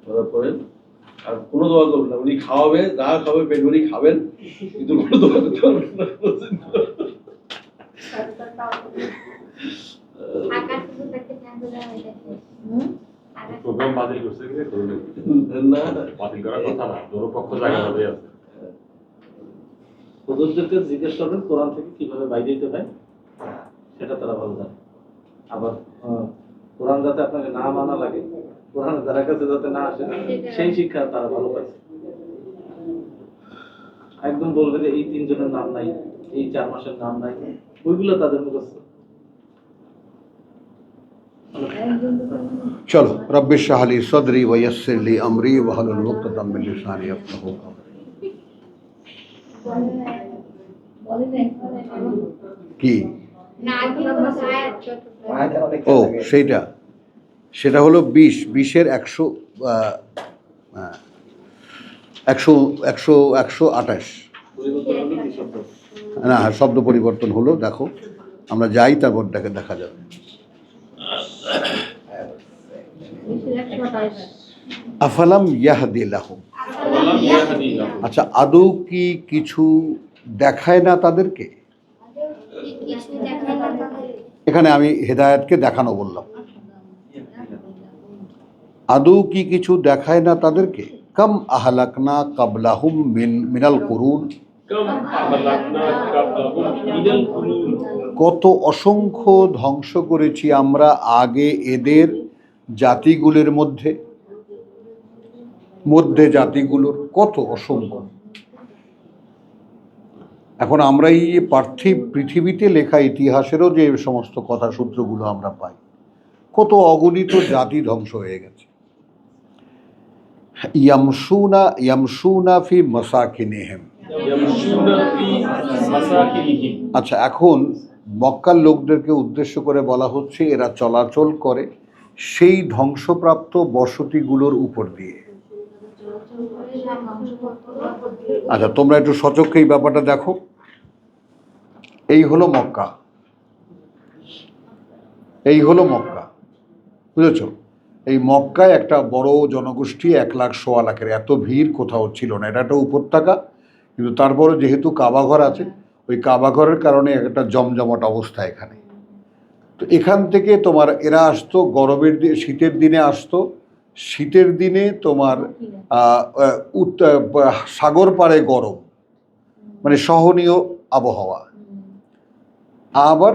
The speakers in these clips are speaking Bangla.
করার পরে আর কোনো দোয়া করবেন না, উনি খাওয়াবে, যা খাবে পেট ভরি খাবেন, কিন্তু কোনো দোয়া করতে পারবেন না। প্রোগ্রাম বাতিল করছে কি না বাতিল করার কথা না, দুটো পক্ষ জায়গা আছে। হুজুরদেরকে জিজ্ঞেস করবেন কোরআন থেকে কিভাবে বাইরে দিতে হয়, সেটা তারা ভালো জানে। আবার কোরআন যাতে আপনাকে না মানা লাগে, কোরআন যারা কাছে যাতে না আসে, সেই শিক্ষা তারা ভালো পাইছে। একদম বলবে যে এই 3 জনের নাম নাই, এই 4 মাসের নাম নাই, ওইগুলো তাদের মুখস্থ। चलो रब्बि इश्रह ली सदरी व यस्सिर ली अमरी वहलुल उक़दतम मिन लिसानी यफ़क़हू क़ौली। কি ও সেটা হলো 20-এর 128 না, শব্দ পরিবর্তন হলো। দেখো আমরা যাই, তারপর দেখা যাবে। আফালাম ইয়াহদি লাহুম, আচ্ছা আদৌ কি কিছু দেখায় না তাদেরকে? এখানে আমি হেদায়েতকে দেখানো বললাম। আদৌ কি কিছু দেখায় না তাদেরকে? কাম আহলাকনা কাবলাহুম মিনাল কুরুন, কত অসংখ্য ধ্বংস করেছি আমরা আগে এদের জাতিগুলোর মধ্যে জাতিগুলোর কত অসংখ্য। এখন আমরা এই পার্থিব পৃথিবীতে লেখা ইতিহাসেরও যে সমস্ত কথা সূত্রগুলো আমরা পাই, কত অগণিত জাতি ধ্বংস হয়ে গেছে। ইয়ামশুনা ফি মাসাকিনিহিম, আচ্ছা এখন মক্কার লোকদেরকে উদ্দেশ্য করে বলা হচ্ছে এরা চলাচল করে সেই ধ্বংসপ্রাপ্ত বসতিগুলোর উপর দিয়ে। আচ্ছা তোমরা একটু সচক্ষে এই ব্যাপারটা দেখো। এই হলো মক্কা, বুঝেছ? এই মক্কায় একটা বড় জনগোষ্ঠী, 1,00,000-1,25,000 এত ভিড় কোথাও ছিল না। এটা একটা উপত্যকা, কিন্তু তারপরে যেহেতু কাবাঘর আছে, ওই কাবাঘরের কারণে একটা জমজমাট অবস্থা এখানে। তো এখান থেকে তোমার এরা আসতো গরমের দিনে, শীতের দিনে আসতো। শীতের দিনে তোমার সাগর পাড়ে গরম, মানে সহনীয় আবহাওয়া। আবার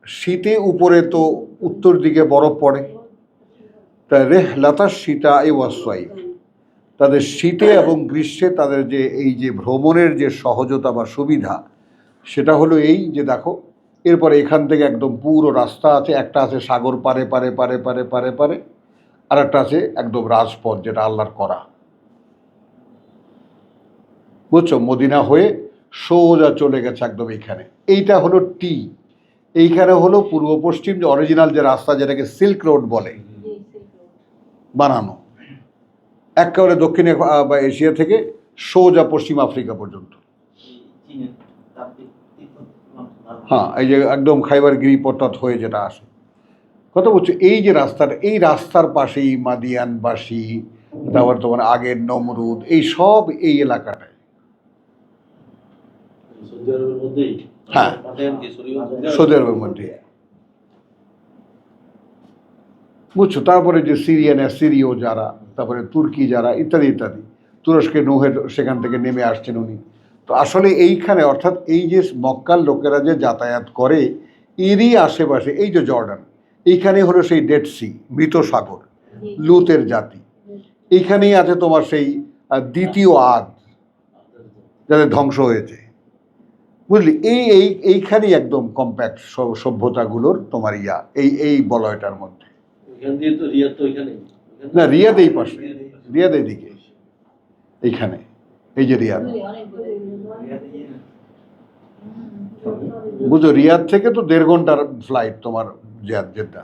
শীতে উপরে তো উত্তর দিকে বরফ পড়ে, তাই রেহলাতাস শীতা এই ওয়াসাই, তাদের শীতে এবং গ্রীষ্মে তাদের যে এই যে ভ্রমণের যে সহজতা বা সুবিধা, সেটা হলো এই যে দেখো এরপরে এখান থেকে একদম পুরো রাস্তা আছে। একটা আছে সাগর পারে পারে পারে পারে পারে পারে, আর একটা আছে একদম রাজপথ, যেটা আল্লাহর করা, বুঝছো? মদিনা হয়ে সোজা চলে গেছে একদম এইখানে। এইটা হলো এইখানে হলো পূর্ব পশ্চিম যে অরিজিনাল যে রাস্তা, যেটাকে সিল্ক রোড বলে, বানানো একেবারে দক্ষিণে বা এশিয়া থেকে সোজা পশ্চিম আফ্রিকা পর্যন্ত। হ্যাঁ, এই যে একদম খাইবার গিরিপথ হয়ে যেটা আসে, কথা বলছো। এই যে রাস্তাটা, এই রাস্তার পাশেই মাদিয়ানবাসী, তারপর তোমার আগের নমরুদ, এই সব এই এলাকাটায়। হ্যাঁ, সৌদি আরবের মধ্যে, বুঝছো। তারপরে যে সিরিয় যারা, তারপরে তুর্কি যারা, ইত্যাদি ইত্যাদি, তুরস্কে নুহের সেখান থেকে নেমে আসছেন উনি। তো আসলে এইখানে, অর্থাৎ এই যে মক্কার লোকেরা যে যাতায়াত করে, এরই আশেপাশে এই যে জর্ডান, এইখানে হলো সেই ডেড সি, মৃত সাগর, লুতের জাতি। এইখানেই আছে তোমার সেই দ্বিতীয় আদ, যাদের ধ্বংস হয়েছে, বুঝলি? এইখানেই একদম কম্প্যাক্ট সভ্যতাগুলোর তোমার এই বলয়টার মধ্যে। না, রিয়াদ এই পাশে, রিয়াদ এইদিকে, এইখানে এই যে রিয়াদ, বুঝো। রিয়াদ থেকে তো 1.5 ঘন্টার ফ্লাইট তোমার জেদ্দা,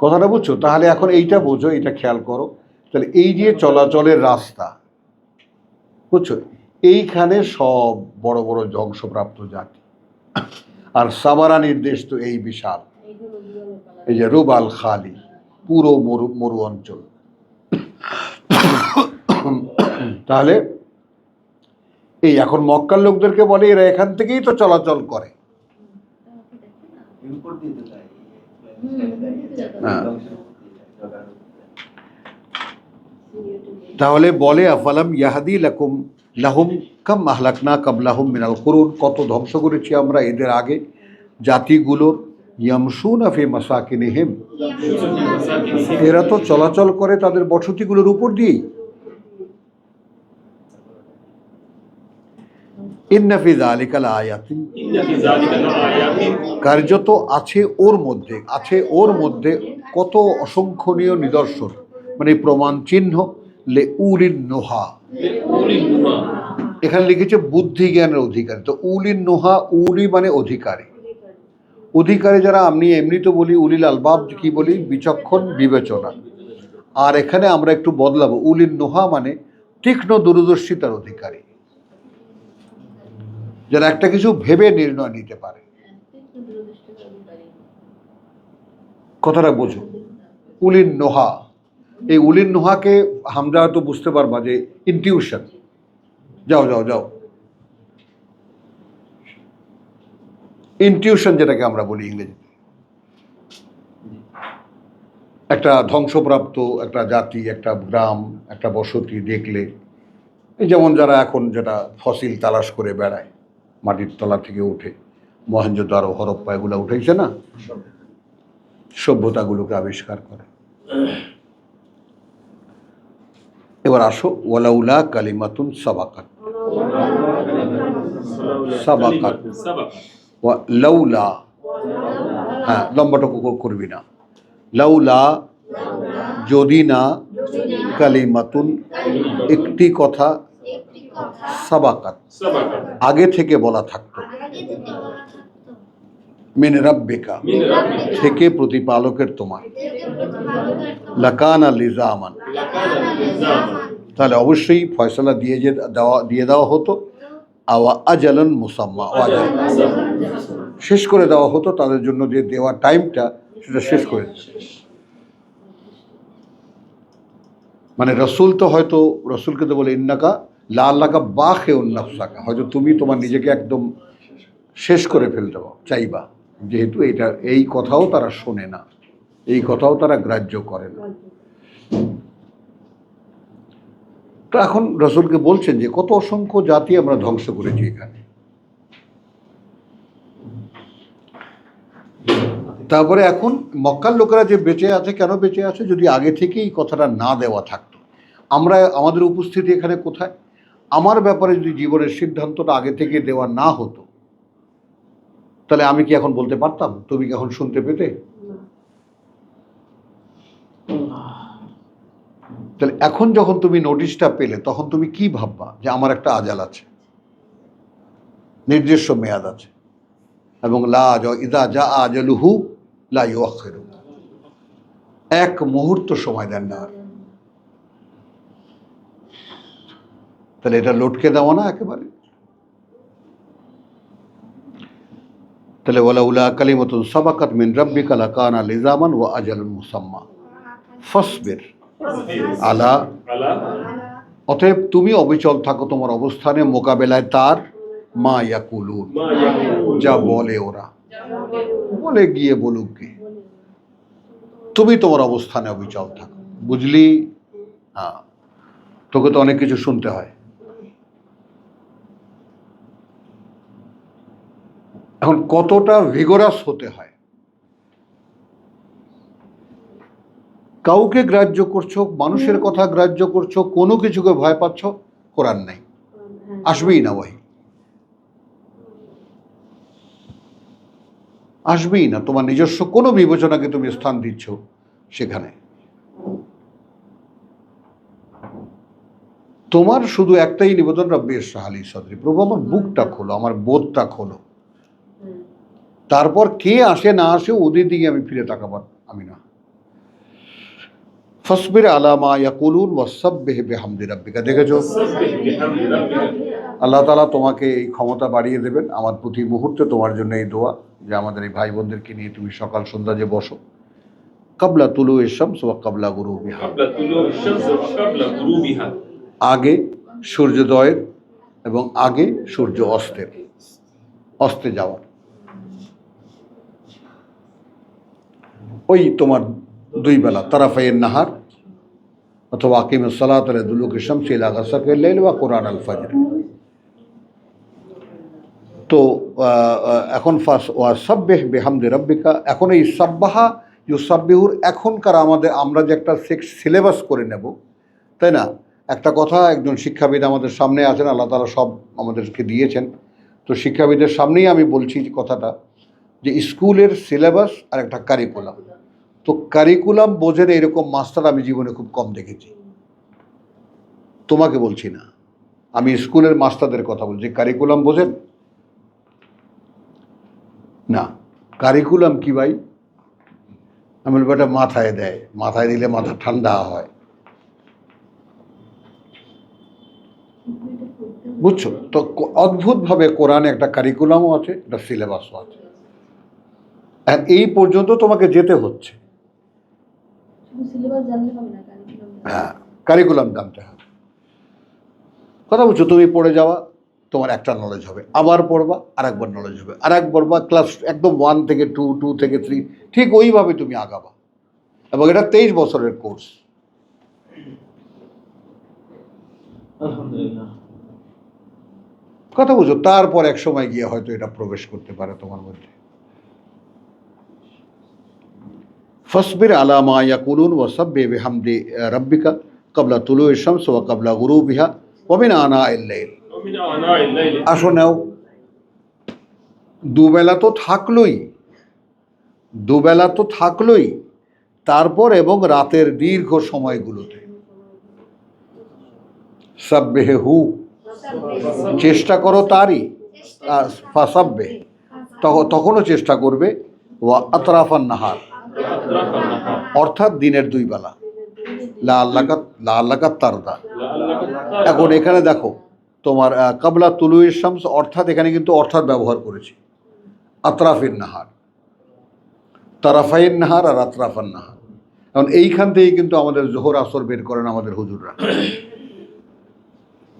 কথাটা বুঝছো? তাহলে এখন এইটা বোঝো, এইটা খেয়াল করো। তাহলে এই যে চলাচলের রাস্তা, বুঝছো, এইখানে সব বড় বড় ধ্বংসপ্রাপ্ত জাতি। আর সামারা নির্দেশ তো এই বিশাল, এই যে রুব আল খালি, পুরো মরু অঞ্চল। তাহলে এই এখন মক্কার লোকদেরকে বলে এরা এখান থেকেই তো চলাচল করে। হ্যাঁ। তাহলে বলে আফালাম ইয়াহাদি লাহুম কাম আহলাকনা কাবলাহুম মিনাল কুরুন, কত ধ্বংস করেছি আমরা এদের আগে জাতিগুলোর, ইয়ামশুনা ফি মাসাকিনিহিম, এরা তো চলাচল করে তাদের বসতিগুলোর উপর দিয়েই। ইন্না ফি যালিকা লাআয়াতিন, কার্যত আছে ওর মধ্যে কত অসংখ্যনীয় নিদর্শন, মানে প্রমাণ চিহ্ন, লে উলিন নোহা, এখানে লিখেছে বুদ্ধি জ্ঞানের অধিকারী। তো উলিন নোহা, উলি মানে অধিকারী, অধিকারী যারা আমি এমনি তো বলি উলিল আলবাব, কি বলি বিচক্ষণ বিবেচনা, আর এখানে আমরা একটু বদলাবো, উলিন নোহা মানে তীক্ষ্ণ দূরদর্শিতার অধিকারী, যারা একটা কিছু ভেবে নির্ণয় নিতে পারে। কথাটা বোঝো, উলিন নোহা, এই উলিন নোহাকে আমরা তো বুঝতে পারবা যে ইনটিউশন। যাও যাও যাও, ইনটিউশন যেটাকে আমরা বলি ইংরেজিতে। একটা ধ্বংসপ্রাপ্ত একটা জাতি, একটা গ্রাম, একটা বসতি দেখলে, এই যেমন যারা এখন যেটা ফসিল তালাশ করে বেড়ায়, মাটির তলা থেকে উঠে, মহেঞ্জোদারো হরপ্পা এগুলো উঠেছে না, সভ্যতাগুলোকে আবিষ্কার করে। এবার আসো, ওয়ালাউলা কালিমাতুন সাবাকাত, সাবাকাত লাউলা, হ্যাঁ লম্বাটুকু করবি না, লাউলা যদি না, কালিমাতুন একটি কথা, সাবাকাত আগে থেকে বলা থাকতো, মিন রাব্বিকা থেকে প্রতিপালকের তোমার, লাকানা লিজামান তাহলে অবশ্যই ফয়সালা দিয়ে দেওয়া হতো, আওয়া আজালান মুসাম্মা, শেষ করে দেওয়া হতো তাদের জন্য, যে দেওয়া টাইমটা সেটা শেষ করে দিচ্ছে। মানে রসুল তো হয়তো, রসুলকে তো বলে ইন্নাকা লা আল্লাকা বাখিউন নাফসাকা, হয়তো তুমি তোমার নিজেকে একদম শেষ করে ফেলতে চাইবা, যেহেতু এই কথাও তারা শোনে না, এই কথাও তারা গ্রাহ্য করে না। তো এখন রসুলকে বলছেন যে কত অসংখ্য জাতি আমরা ধ্বংস করেছি এখানে। তারপরে এখন মক্কার লোকেরা যে বেঁচে আছে, কেন বেঁচে আছে? যদি আগে থেকেই কথাটা না দেওয়া থাকতো, আমাদের উপস্থিতি এখানে কোথায়, আমার ব্যাপারে যদি জীবনের সিদ্ধান্তটা আগে থেকে দেওয়া না হতো, তাহলে আমি কি এখন বলতে পারতাম? তুমি কি এখন শুনতে পেতে? তাহলে এখন যখন তুমি নোটিশটা পেলে, তখন তুমি কি ভাববা? যে আমার একটা আজাল আছে, নির্দিষ্ট মেয়াদ আছে, এবং ইদা যা আজালুহু লা ইউআখিরু, এক মুহূর্ত সময় দেন না। তাহলে এটা লটকে দেওয়া না একেবারে। তাহলে ওয়ালাউলা কালিমাতুন সাবাকাত মিন রাব্বিকা লাকানা লিজামান ওয়া আজালুন মুসাম্মা ফাসবির আলা, অতএব তুমি অবিচল থাকো তোমার অবস্থানে মোকাবেলায় তার, মা ইয়াকুলুন, যা বলে ওরা, বলে গিয়ে বলুক গে, তুমি তোমার অবস্থানে অবিচল থাকো। বুঝলি? হ্যাঁ, তোকে তো অনেক কিছু শুনতে হয়। এখন কতটা ভিগোরাস হতে হয়, কাউকে গ্রাহ্য করছো, মানুষের কথা গ্রাহ্য করছো, কোনো কিছুকে ভয় পাচ্ছ, কোরআন নাই, আসবেই না, ওয়াহি আসবেই না। তোমার নিজস্ব কোনো বিবেচনাকে তুমি স্থান দিচ্ছ সেখানে। তোমার শুধু একটাই নিবেদন, রব্বি ইশরাহ লি সাদরি, প্রভু আমার বুকটা খোলো, আমার বোধটা খোলো। তারপর কে আসে না আসে ওদের দিকে আমি ফিরে তাকাবার আমি না। ফাসবির আলা মা ইয়াকুলুন ওয়াসাব্বিহ বিহামদি রাব্বিকা। দেখেছো, আল্লাহ তাআলা তোমাকে এই ক্ষমতা বাড়িয়ে দেবেন। আমার প্রতি মুহূর্তে তোমার জন্য এই দোয়া, যে আমাদের এই ভাই বোনদেরকে নিয়ে তুমি সকাল সন্ধ্যা যে বসো, কাবলা তুলু শামস ওয়া কাবলা গুরুবিহা, قبل طلوع الشمس وقبل غروبها। আগে সূর্যোদয়ের এবং আগে সূর্য অস্তে যাওয়ার। ওই তোমার দুই বেলা তারাফাইয়ের নাহার অথবা আকিমুস সালাত লিদুলুকি শামসি ইলা গাসাকিল লাইল ওয়া কুরআন আল ফজর। তো এখন ওয়াসাব্বিহ বিহামদি রাব্বিকা, এখন এই সাব্বাহা ইউসাব্বিহুর এখনকার আমরা যে একটা সিলেবাস করে নেব, তাই না? একটা কথা একজন শিক্ষাবিদ আমাদের সামনে আছেন, আল্লাহ তাআলা সব আমাদেরকে দিয়েছেন, তো শিক্ষাবিদের সামনেই আমি বলছি যে কথাটা, যে স্কুলের সিলেবাস আর একটা কারিকুলাম। তো কারিকুলাম বোঝেন এরকম মাস্টার আমি জীবনে খুব কম দেখেছি, তোমাকে বলছি না, আমি স্কুলের মাস্টারদের কথা বলছি। কারিকুলাম বোঝেন না? কারিকুলাম কি ভাই? আমি বলবো এটা মাথায় দেয়, মাথায় দিলে মাথা ঠান্ডা হয়, বুঝছো তো? অদ্ভুতভাবে কোরআনে একটা কারিকুলামও আছে, একটা সিলেবাসও আছে, আর এই পর্যন্ত তোমাকে যেতে হচ্ছে। হ্যাঁ, কারিকুলাম জানতে হবে। কথা বলছো, তুমি পড়ে যাওয়া, তোমার একটা নলেজ হবে, আবার পড়বা আরেকবার নলেজ হবে, আরেকবার পড়বা, ক্লাস একদম 1 থেকে 2, 2 থেকে 3, ঠিক ওইভাবে তুমি আগাবা। এবং এটা 23 বছরের কোর্স। আলহামদুলিল্লাহ। কথা বুঝো, তারপর এক সময় গিয়ে হয়তো এটা প্রবেশ করতে পারে তোমার মধ্যে। ফাসবির আলা মা ইয়াকুলুন ওয়াসাব্বিহ বিহামদি রাব্বিকা ক্বাবলা তুলুইশ শামস ওয়া ক্বাবলা গুরুবিহা ওয়া মিন আনাইল লাইল। ومن آناء الليل। আসো নাও, দুবেলা তো থাকলোই, তারপর এবং রাতের দীর্ঘ সময়গুলোতে সাব্বিহু, চেষ্টা করো তারই, ফাসাব্বিহ, তখনও চেষ্টা করবে, ওয়া আতরাফান নাহার, أطراف النهار অর্থাৎ দিনের 2 বেলা, লাআল্লাকা তারদা। لعلك এখন এখানে দেখো তোমার কাবলা তুলুইশ শামস, অর্থাৎ এখানে কিন্তু অর্থাৎ ব্যবহার করেছি, আতরাফিন নাহার, তারাফাইন নাহার আর আতরাফান নাহার। এখন এইখান থেকেই কিন্তু আমাদের জোহর আসর বের করেন আমাদের হুজুররা।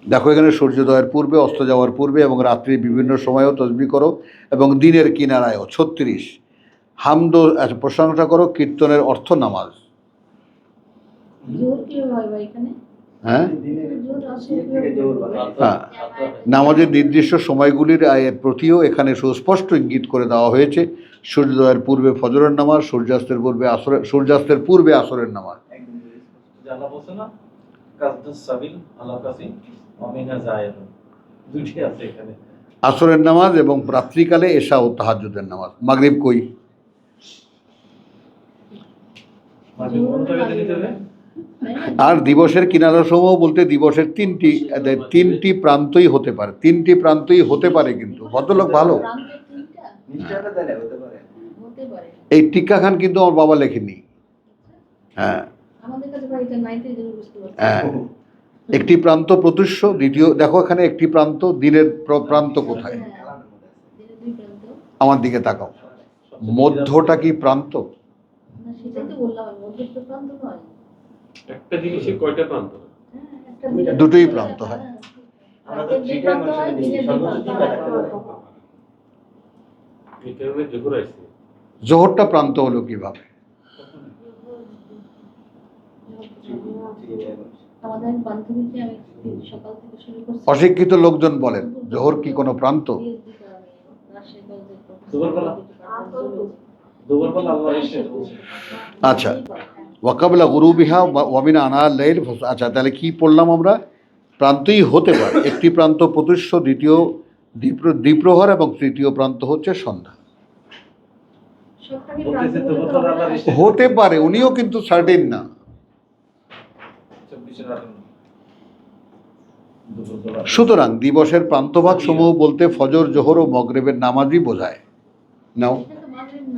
দেখো এখানে সূর্যোদয়ের পূর্বে, অস্ত যাওয়ার পূর্বে এবং রাত্রি বিভিন্ন সময়েও তসবিহ করো, এবং দিনের কিনারায়ও 36 হামদ প্রশংসা করো, কীর্তনের অর্থ নামাজ। হ্যাঁ, হ্যাঁ, নামাজের নির্দিষ্ট সময়গুলির প্রতিও এখানে সুস্পষ্ট ইঙ্গিত করে দেওয়া হয়েছে। সূর্যোদয়ের পূর্বে ফজরের নামাজ, সূর্যাস্তের পূর্বে আসরের নামাজ। জানা বলছে না, কাসদুস সাবিল আলা কাসি ওয়ামিনা জায়রুন, দুটি আছে এখানে। আসরের নামাজ এবং রাত্রিকালে এশা ও তাহাজ্জুদের নামাজ। মাগরিব কই? মাঝে কোন জায়গাতে নিতে হবে? আর দিবসের কিনারাসমূহ বলতে দিবসের তিনটি প্রান্তই হতে পারে, কিন্তু ভদ্রলোক ভালো। এই টিক্কা খান কিন্তু আমার বাবা লেখেনি। হ্যাঁ, হ্যাঁ, একটি প্রান্ত প্রত্যুষ্য, দ্বিতীয়, দেখো এখানে একটি প্রান্ত, দিনের প্রান্ত কোথায়? আমার দিকে তাকাও, মধ্যটা কি প্রান্ত? একটা জিনিসের কয়টা প্রান্ত? দুটোই প্রান্ত হয়। এই কারণে জোহর আছে। জোহরটা প্রান্ত হলো কিভাবে? অশিক্ষিত লোকজন বলেন জোহর কি কোনো প্রান্ত? আচ্ছা, ওয়াকাবলা গুরুবিহা ওয়ামিনা আনাল লাইল। আচ্ছা, তাহলে কি পড়লাম আমরা? প্রান্তই হতে পারে, একটি প্রান্ত প্রত্যুষ্য, দ্বিতীয় দ্বিপ্রহর এবং তৃতীয় প্রান্ত হচ্ছে সন্ধ্যা। হতে পারে, উনিও কিন্তু সার্টেন না। সুতরাং দিবসের প্রান্তভাগ সমূহ বলতে ফজর, জোহর ও মগরিবের নামাজই বোঝায়। নাও,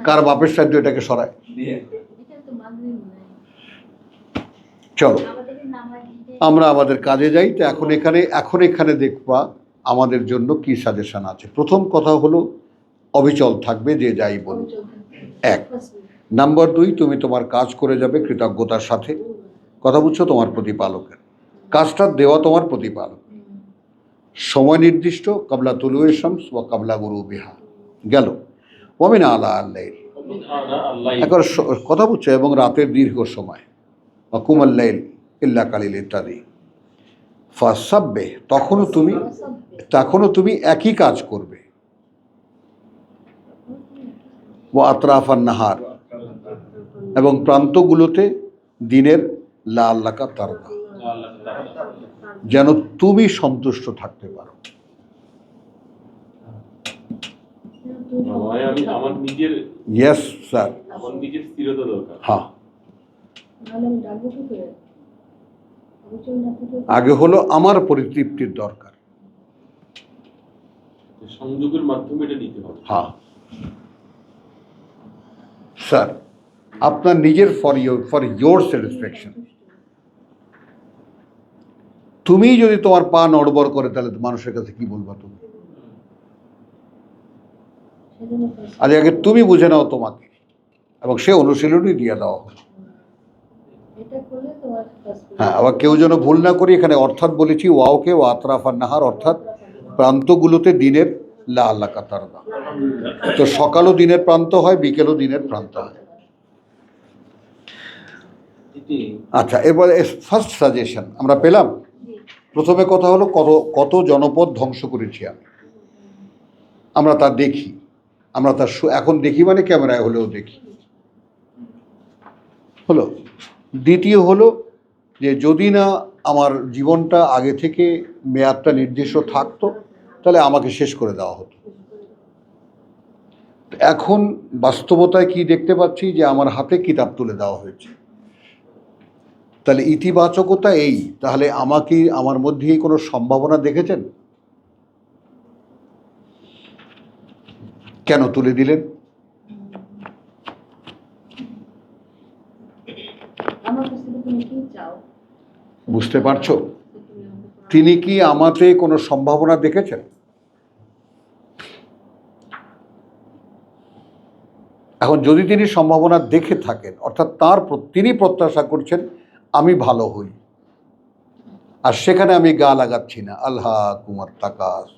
কার বাপের সাহায্য এটাকে সরায়? চলো আমরা আমাদের কাজে যাই। তো এখন এখানে দেখবা আমাদের জন্য কি সাজেশন আছে। প্রথম কথা হলো অবিচল থাকবে যে যাই বলুক। 1, নাম্বার 2, তুমি তোমার কাজ করে যাবে কৃতজ্ঞতার সাথে। কথা বুঝছো? তোমার প্রতিপালকের কাজটা দেওয়া তোমার প্রতিপালক। সময় নির্দিষ্ট, কাবলা তুলুয়ে শামস ওয়া কাবলা গুরুবিহা গেল। ওয়ামিন আলা আল্লাইল, একবার কথা বুঝছো, এবং রাতের দীর্ঘ সময়, ওয়া কুমাল লাইল ইল্লা কালিল ইত্যাদি। ফাসাব্বে, তখনও তুমি একই কাজ করবে। ওয়া আতরাফান নাহার, এবং প্রান্তগুলোতে দিনের, লা আল্লাকা তারদা, যেন তুমি সন্তুষ্ট থাকতে পারো। আমি আমার নিজের, ইয়েস স্যার, আমার নিজের স্থিরতা দরকার। হ্যাঁ, আগে হলো আমার পরিতৃপ্তির দরকার। সংযোগের মাধ্যমে এটা নিতে হবে। হ্যাঁ স্যার, আপনার নিজের ফর ইয়োর স্যাটিসফ্যাকশন। তুমি যদি তোমার পা নড়বড় করে, তাহলে মানুষের কাছে কি বলবা তুমি? আগে তুমি বুঝে নাও তোমাকে, এবং সে অনুশীলনই দিয়ে দেওয়া হলো। হ্যাঁ, আবার কেউ যেন ভুল না করি, এখানে অর্থাৎ বলেছি ওয়াওকে, ওয়া আতরাফান নাহার, অর্থাৎ প্রান্তগুলোতে দিনের, লা আল্লাহ কাতারদা। তো সকালও দিনের প্রান্ত হয়, বিকেলও দিনের প্রান্ত হয়। আচ্ছা, এবারে ফার্স্ট সাজেশন আমরা পেলাম। প্রথমে কথা হলো কত জনপদ ধ্বংস করেছি আমরা তা দেখি, আমরা তার এখন দেখি, মানে ক্যামেরায় হলেও দেখি, হলো। দ্বিতীয় হলো যে যদি না আমার জীবনটা আগে থেকে মেয়াদটা নির্দিষ্ট থাকতো, তাহলে আমাকে শেষ করে দেওয়া হতো। এখন বাস্তবতায় কি দেখতে পাচ্ছি, যে আমার হাতে কিতাব তুলে দেওয়া হয়েছে। তাহলে ইতিবাচকতা এই, তাহলে আমাকে, আমার মধ্যে কোনো সম্ভাবনা দেখেছেন? কেন তুলে দিলেন? বুঝতে পারছো? তিনি কি আমাতে কোনো সম্ভাবনা দেখেছেন? এখন যদি তিনি সম্ভাবনা দেখে থাকেন, অর্থাৎ তিনি প্রত্যাশা করছেন আমি ভালো হই, আর সেখানে আমি গা লাগাচ্ছি না, আল্লাহ কুমার তাকাস,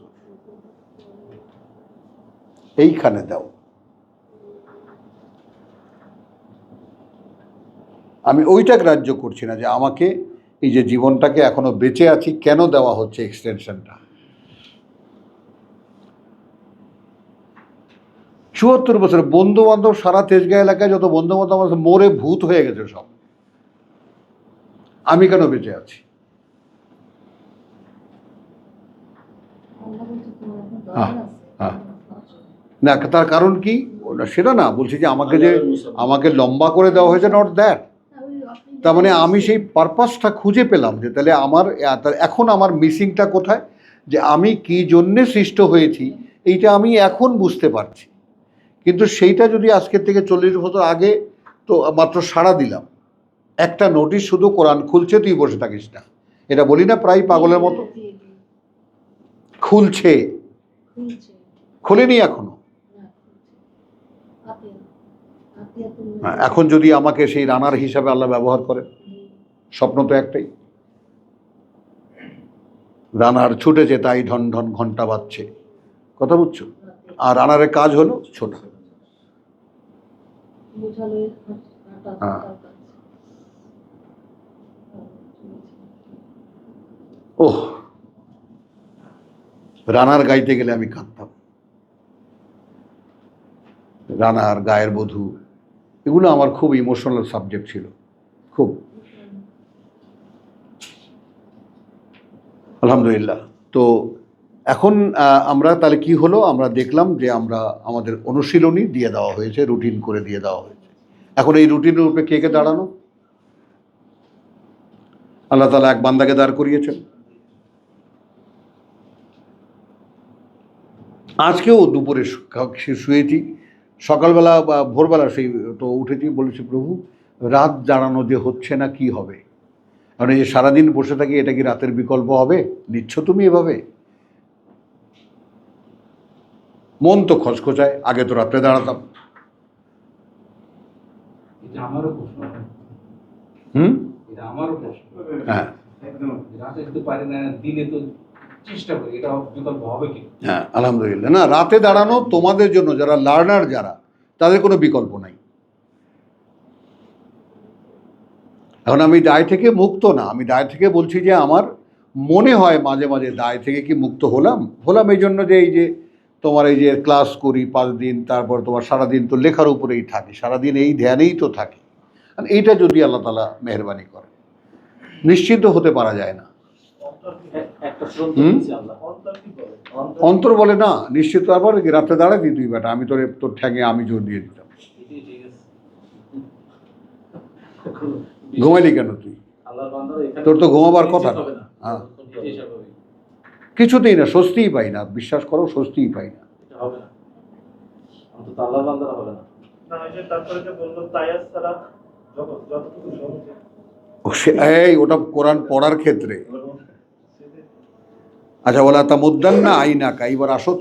এইখানে দাও। আমি ওইটা গ্রাহ্য করছি না, যে আমাকে এই যে জীবনটাকে এখনো বেঁচে আছি কেন দেওয়া হচ্ছে এক্সটেনশনটা। ৭৪ বছর বন্ধু বান্ধব, সারা তেজগাঁ এলাকায় যত বন্ধু বান্ধব আছে মরে ভূত হয়ে গেছে সব, আমি কেন বেঁচে আছি? না, তার কারণ কি সেটা না বলছি, যে আমাকে লম্বা করে দেওয়া হয়েছে, নট দ্যাট। তার মানে আমি সেই পারপাসটা খুঁজে পেলাম, যে তাহলে এখন আমার মিসিংটা কোথায়, যে আমি কি জন্যে সৃষ্ট হয়েছি, এইটা আমি এখন বুঝতে পারছি। কিন্তু সেইটা যদি আজকের থেকে 40 বছর আগে, তো মাত্র সাড়া দিলাম, একটা নোটিশ শুধু, কোরআন খুলছে তুই বসে থাকিস না, এটা বলি না প্রায় পাগলের মতো, খুলছে, খোলেনি এখনো। এখন যদি আমাকে সেই রানার হিসাবে আল্লাহ ব্যবহার করেন, স্বপ্ন তো একটাই, রানার ছুটেছে তাই ঢন ঢন ঘন্টা বাজছে, কথা বুঝছো? আর রানারের কাজ হলো ছোটা। হ্যাঁ, ওহ, রানার গাইতে গেলে আমি কাঁদতাম। রানার, গায়ের বধূ, এগুলো আমার খুব ইমোশনাল সাবজেক্ট ছিল, খুব। আলহামদুলিল্লাহ। তো এখন আমরা তাহলে কি হলো, আমরা দেখলাম যে আমরা আমাদের অনুশীলনী দিয়ে দেওয়া হয়েছে, রুটিন করে দিয়ে দেওয়া হয়েছে। এখন এই রুটিনের উপরে কে কে দাঁড়ানো? আল্লাহ তাআলা এক বান্দাকে দাঁড় করিয়েছেন। আজকেও দুপুরে শুয়েছি, সকালবেলা বা ভোরবেলা সেই তো উঠেছি, বলেছি প্রভু রাত জানানো যে হচ্ছে না, কি হবে? কারণ এই যে সারাদিন বসে থাকি, এটা কি রাতের বিকল্প হবে? নিচ্ছ তুমি এভাবে? মন তো খচখচায়, আগে তো রাত্রে দাঁড়াতাম। এটা আমারও প্রশ্ন, হুম এটা আমারও প্রশ্ন। হ্যাঁ একদম রাতে যদি পারি না, দিনে তো চেষ্টা করি, এটা বিকল্প হবে কি? হ্যাঁ আলহামদুলিল্লাহ। না, রাতে দাঁড়ানো তোমাদের জন্য, যারা লার্নার যারা, তাদের কোনো বিকল্প নাই। এখন আমি দায় থেকে মুক্ত না, আমি দায় থেকে বলছি যে আমার মনে হয় মাঝে মাঝে দায় থেকে কি মুক্ত হলাম এই জন্য যে এই যে তোমার এই যে ক্লাস করি 5 দিন, তারপর তোমার সারাদিন তো লেখার উপরেই থাকি, সারাদিন এই ধ্যানেই তো থাকি। আর এইটা যদি আল্লাহ তাআলা মেহেরবানি করে, নিশ্চিন্ত হতে পারা যায় না। একটা শ্রদ্ধা হুম? দিচ্ছি আল্লাহ। অন্তর বলে না, নিশ্চিত তারপর কি রাত্রে দাঁড়াবি তুই বেটা, আমি তোর ঠ্যাঙে আমি জোর দিয়ে দিতাম। এটাই ঠিক আছে। ঘুমাইলি কেন তুই? আল্লাহর বান্দারা এখানে তোর তো ঘুমাবার কথা না। হবে না। হ্যাঁ, এটাই স্বাভাবিক। কিছুতেই না, স্বস্তিই পাই না, বিশ্বাস করো স্বস্তিই পাই না। এটা হবে না, অন্তত আল্লাহর বান্দারা হবে না। না, ওই যে তারপরে যে বললো তায়াস ছাড়া যতটুকু সহজে এই ওটা কোরআন পড়ার ক্ষেত্রে। আচ্ছা, বলা তা মুদ্দান না আইনাকা, এবার আসো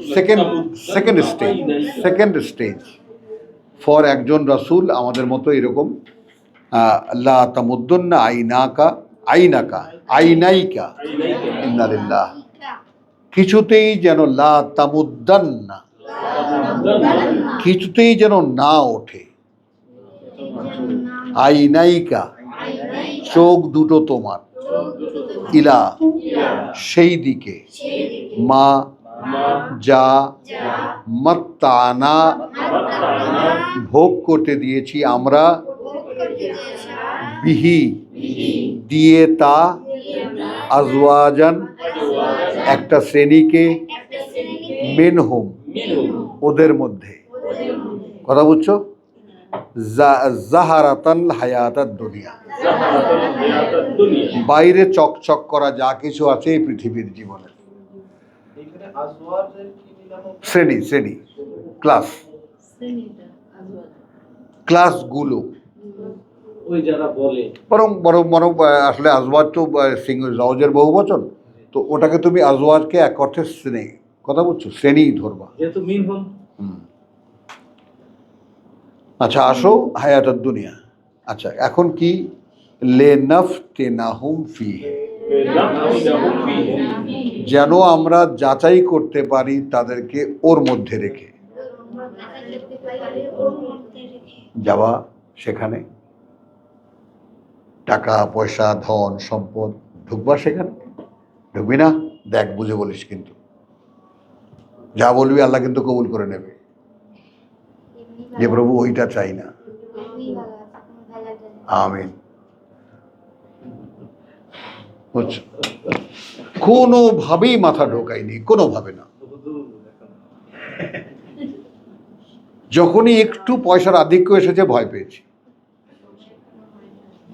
সেকেন্ড স্টেজ ফর একজন রাসূল আমাদের মতো এরকম। লা তামুদ্দান্না আইনাইকা ইন্না লিল্লাহ, কিছুতেই যেন লা তামুদ্দান্না, কিছুতেই যেন না ওঠে, আইনাইকা, চোখ দুটো তোমার, ইলা, সেই দিকে, মা, যা, মাত্তানা, ভোগ করতে দিয়েছি আমরা, বিহি, দিয়ে তা, আজওয়াজান, একটা শ্রেণীকে, মিনহুম, ওদের মধ্যে। কথা বুঝছো? জাহারাতাল হায়াতাদ দুনিয়া, বাইরে চকচক করা যা কিছু আছে এই পৃথিবীর জীবনে। এখানে আজওয়াজের কি নিলাম? শ্রেণী ক্লাসগুলো, ওই যারা বলে বরং আসলে আজওয়াজ তো জওজের বহু বচন, তো ওটাকে তুমি আজওয়াজকে এক অর্থে শ্রেণী, কথা বুঝছো, শ্রেণী ধরবা। যেহেতু মিনহুম, আচ্ছা আসো হায়াতুদ দুনিয়া। আচ্ছা এখন কি, লিনাফতিনাহুম ফিহি, যেন আমরা যাচাই করতে পারি তাদেরকে ওর মধ্যে রেখে। যাওয়া সেখানে, টাকা পয়সা ধন সম্পদ, ঢুকবা সেখানে, ঢুকবি না, দেখ বুঝে বলিস, কিন্তু যা বলবি আল্লাহ কিন্তু কবুল করে নেবে, যে প্রভু ওইটা চাই না। আমিন। বুঝছো, কোনোভাবেই মাথা ঢোকায়নি, কোনোভাবে না। যখনই একটু পয়সার আধিক্য এসেছে ভয় পেয়েছি।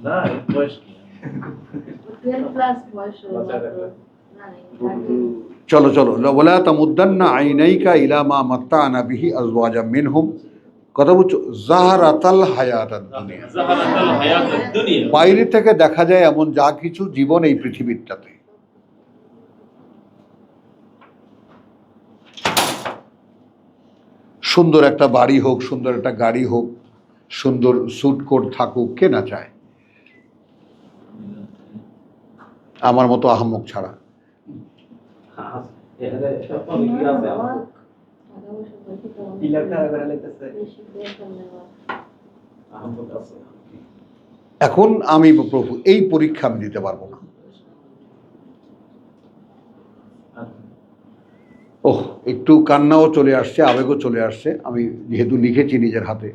না, বয়স কি? চলো ওয়ালা তামুদ্দান্না আইনাইকা ইলা মা মাত্তা'না বিহি আজওয়াজাম মিনহুম, কথা বুঝছো, জাহারাতাল হায়াতাদ দুনিয়া, বাইরে থেকে দেখা যায় এমন যা কিছু জীবন এই পৃথিবীটাতে। সুন্দর একটা বাড়ি হোক, সুন্দর একটা গাড়ি হোক, সুন্দর স্যুট কোট থাকুক, কে না চায়, আমার মতো আহাম্মক ছাড়া। এখানে অনেকেই আছে আমার আহমদ আছে। এখন আমি প্রভু এই পরীক্ষা আমি দিতে পারবো না। ওহ, একটু কান্নাও চলে আসছে, আবেগও চলে আসছে। আমি যেহেতু লিখেছি নিজের হাতে,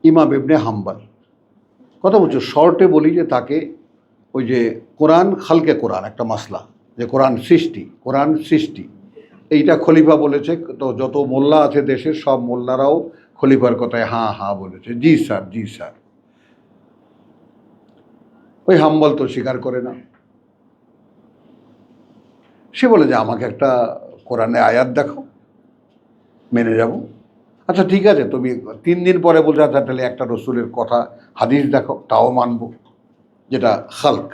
ইমাম ইবনে হাম্বল, কথা বলছো, শর্টে বলি যে তাকে ওই যে কোরআন খালকে কোরআন একটা মাসলা, যে কোরআন সৃষ্টি, এইটা খলিফা বলেছে। তো যত মোল্লা আছে দেশের সব মোল্লারাও খলিফার কথায় হ্যাঁ হ্যাঁ বলেছে, জি স্যার। ওই হাম্বল তো স্বীকার করে না, সে বলে যে আমাকে একটা কোরআনে আয়াত দেখো, মেনে যাব। আচ্ছা ঠিক আছে, তুমি 3 দিন পরে বলছো আচ্ছা তাহলে একটা রসুলের কথা হাদিস দেখো, তাও মানবো, যেটা খালক।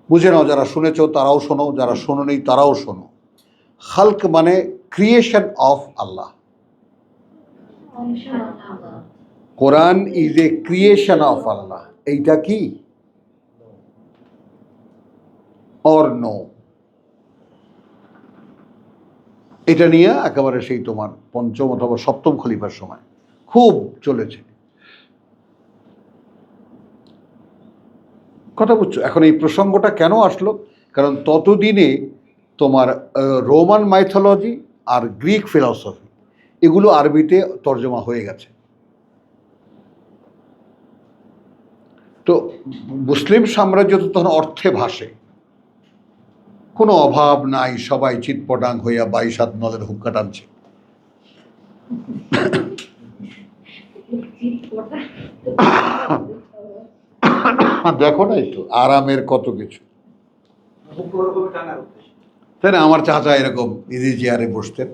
বুঝে নাও, যারা শুনেছ তারাও শোনো, যারা শোনোনি তারাও শোনো। খালক মানে creation of Allah. Quran is a creation of Allah, এইটা কি অর নো? এটা নিয়ে একেবারে সেই তোমার পঞ্চম অথবা সপ্তম খলিফার সময় খুব চলেছে। কথা বুঝছো? এখন এই প্রসঙ্গটা কেন আসলো? কারণ ততদিনে তোমার রোমান মাইথোলজি আর গ্রিক ফিলসফি এগুলো আরবিতে তর্জমা হয়ে গেছে। তো মুসলিম সাম্রাজ্য তো তখন অর্থে ভাসে, কোনো অভাব নাই, সবাই চিৎপটাং হইয়া 22 নলের হুক্কা টানছে। দেখো না একটু আরামের কত কিছু, তাই না? আমার চাচা এরকম ইজি চেয়ারে বসতেন,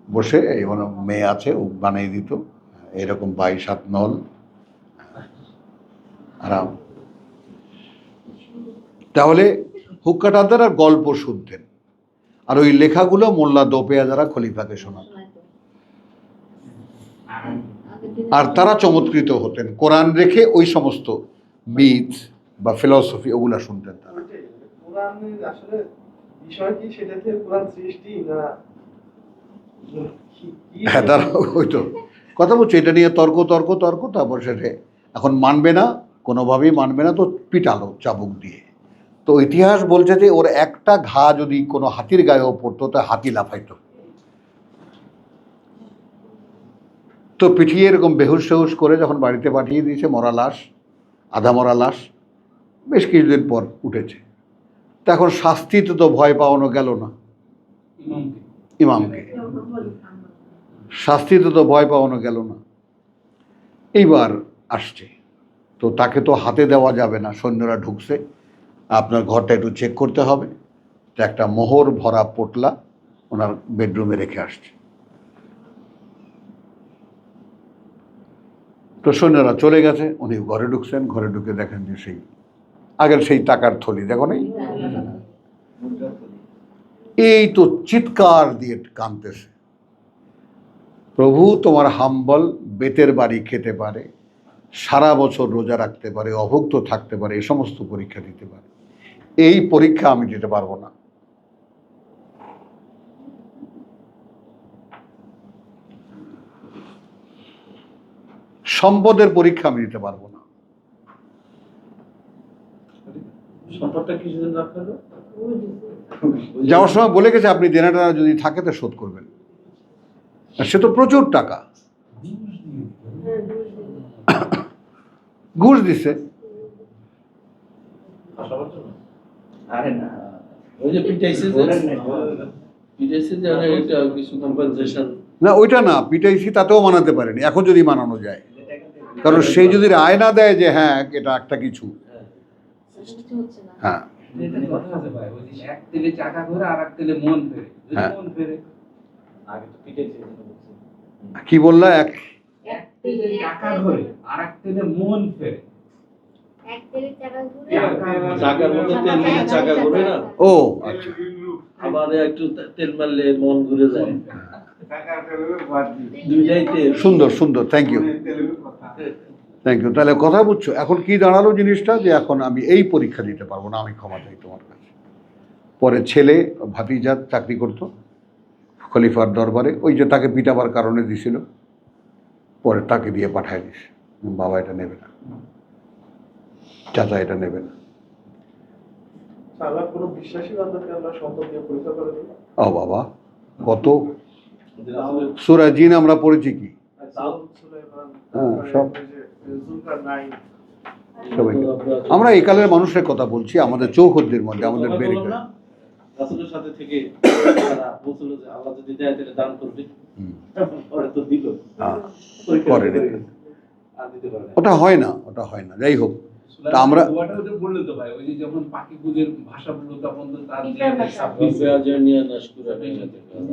বসে এমন মেয়ে আছে ও বানিয়ে দিত এরকম 22 নল, আরাম। তাহলে হুক্কা টানতেন আর গল্প শুনতেন, আর ওই লেখাগুলো মোল্লা দোপেয়া যারা খলিফাকে শোনাত, আর তারা চমৎকৃত হতেন। কোরআন রেখে ওই সমস্ত মিথ বা ফিলসফি ওগুলা শুনতেন তারা। কোরআনের আসলে বিষয় কি, সেটাতে কোরআন সৃষ্টি না হ্যাঁ, তারা ওই তো কথা বলছো, এটা নিয়ে তর্ক তর্ক তর্ক, তারপর সেটা এখন মানবে না, কোনোভাবেই মানবে না, তো পিটালো চাবুক দিয়ে। তো ইতিহাস বলছে যে ওর একটা ঘা যদি কোনো হাতির গায়েও পড়তো তা হাতি লাফাইতো। তো পিঠিয়ে এরকম বেহুশ সেহুশ করে যখন বাড়িতে পাঠিয়ে দিয়েছে, মরা লাশ, আধা মরা লাশ, বেশ কিছুদিন পর উঠেছে। তা এখন শাস্তিতে তো ভয় পাওয়ানো গেল না ইমামকে, শাস্তিতে তো ভয় পাওয়ানো গেল না। এইবার আসছে, তো তাকে তো হাতে দেওয়া যাবে না, সৈন্যরা ঢুকছে, আপনার ঘরটা একটু চেক করতে হবে। তো একটা মোহর ভরা পোটলা ওনার বেডরুমে রেখে আসছে। তো সৈন্যরা চলে গেছে, উনি ঘরে ঢুকছেন, ঘরে ঢুকে দেখেন যে সেই আগের সেই টাকার থলি, দেখো নেই, এই তো চিৎকার দিয়ে কাঁদতেছে, প্রভু তোমার হাম্বল বেতের বাড়ি খেতে পারে, সারা বছর রোজা রাখতে পারে, অভুক্ত থাকতে পারে, এ সমস্ত পরীক্ষা দিতে পারে, এই পরীক্ষা আমি দিতে পারবো না। সম্পদের পরীক্ষা আমি দিতে পারবো না। সম্পদটা কিছুদিন রাখতে হবে। যাওয়ার সময় বলে গেছে আপনি দেনাটা যদি থাকে তা শোধ করবেন। আর সে তো প্রচুর টাকা ঘুষ দিছে। আরে না, ওই যে পিটাইছে যে একটা কিছু কম্পেনসেশন, না ওইটা না, পিটাইছি তাতেও মানাতে পারেনি, এখন যদি মানানো যায়, কারণ সে যদি রায় না দেয় যে হ্যাঁ এটা একটা কিছু, হ্যাঁ এটা কথা আছে ভাই, ওই যে এক তেলে চাকা ঘোরে আর এক তেলে মন ফেরে, যদি হ্যাঁ। মন ফেরে আগে তো পিটাইছে। কি বললা, এক এক তেলে চাকা ঘোরে আর এক তেলে মন ফেরে। চাকার মধ্যে তেল দিলে চাকা ঘুরে না, ও আচ্ছা, আবার একটু তেল মারলে মন ঘুরে যায়, দুইটাই তেল। সুন্দর সুন্দর, থ্যাংক ইউ থ্যাংক ইউ। তাহলে কথা বুঝছো, এখন কি দাঁড়ালো জিনিসটা, যে এখন আমি এই পরীক্ষা দিতে পারবো না, আমি ক্ষমা চাই তোমার কাছে। পরে ছেলে ভাতিজা চাকরি করতো খলিফার দরবারে, ওই যে তাকে পিটাবার কারণে দিছিল, পরে তাকে দিয়ে পাঠায় দিস, বাবা এটা নেবে না, চাচা এটা নেবে না। আল্লাহ কোনো বিশ্বাসী বান্দাকে আল্লাহ সম্পদ দিয়ে পরীক্ষা করে দেবে। ও বাবা, কত সূরা জিন আমরা পড়েছি কি, দাউদ, সুলাইমান, হ্যাঁ, সব। জুলকারনাইন, সবাই আমরা এই কালের মানুষের কথা বলছি, আমাদের চৌহদ্দির মধ্যে, আমাদের বেরিকা। রাসূলের সাথে থেকে তারা বলছিল যে আল্লাহ যদি দেয় তাহলে দান করবে, পরে তো দিল, হ্যাঁ, পরীক্ষা পরে করে দিল। আর দিতে পারে না। ওটা হয় না, ওটা হয় না, যাই হোক। তা আমরা দোয়াটা ওটা বললে তো ভাই, ওই যে যখন পাখিগুদের ভাষা বললো তখন তো তার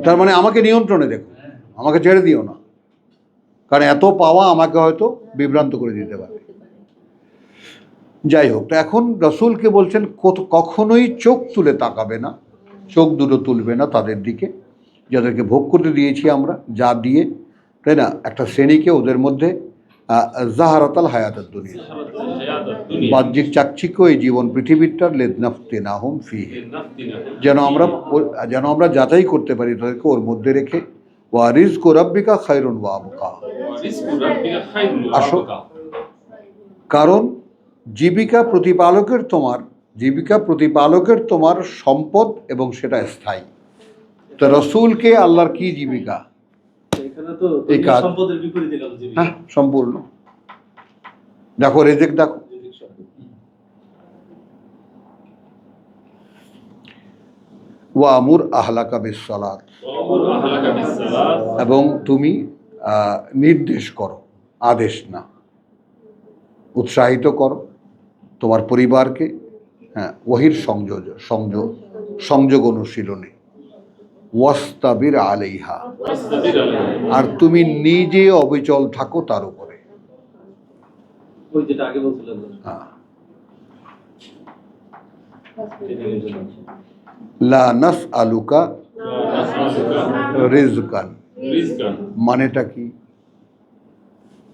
তার মানে আমাকে নিয়ন্ত্রণে দেখো, আমাকে ছেড়ে দিও না, কারণ এত পাওয়া আমাকে হয়তো বিভ্রান্ত করে দিতে পারে। যাই হোক, তো এখন রসুলকে বলছেন কখনোই চোখ তুলে তাকাবে না, চোখ দুটো তুলবে না তাদের দিকে যাদেরকে ভোগ করতে দিয়েছি আমরা, যা দিয়ে, তাই না, একটা শ্রেণীকে ওদের মধ্যে জাহারাতাল হায়াতুদ দুনিয়া, বাহ্যিক চাকচিক্য এই জীবন পৃথিবীটার লিনাফতিনাহুম ফিহি, যেন আমরা যাচাই করতে পারি তাদেরকে ওর মধ্যে রেখে। ওয়া রিজকু রাব্বিকা খায়রুন ওয়া আবকা, আসো, কারণ জীবিকা প্রতিপালকের তোমার সম্পদ এবং সেটা স্থায়ী। তো রসুলকে আল্লাহর কি জীবিকা? এখানে তো এই কাজ। সম্পদের বিপরীতে গেল জীবিকা। হ্যাঁ, সম্পূর্ণ। দেখো রেজেক, দেখো ওয়ামুর আহলাকা বিসসালাত, এবং তুমি নির্দেশ করো, আদেশ না, উৎসাহিত করো তোমার পরিবারকে, হ্যাঁ, ওহির সংযোগ অনুশীলনে। ওয়াস্তাবির আলাইহা, আর তুমি নিজে অবিচল থাকো তার উপরে। ওই যেটা আগে বলছিলেন, হ্যাঁ। লা নাসআলুকা রিজকান, মানেটা কি?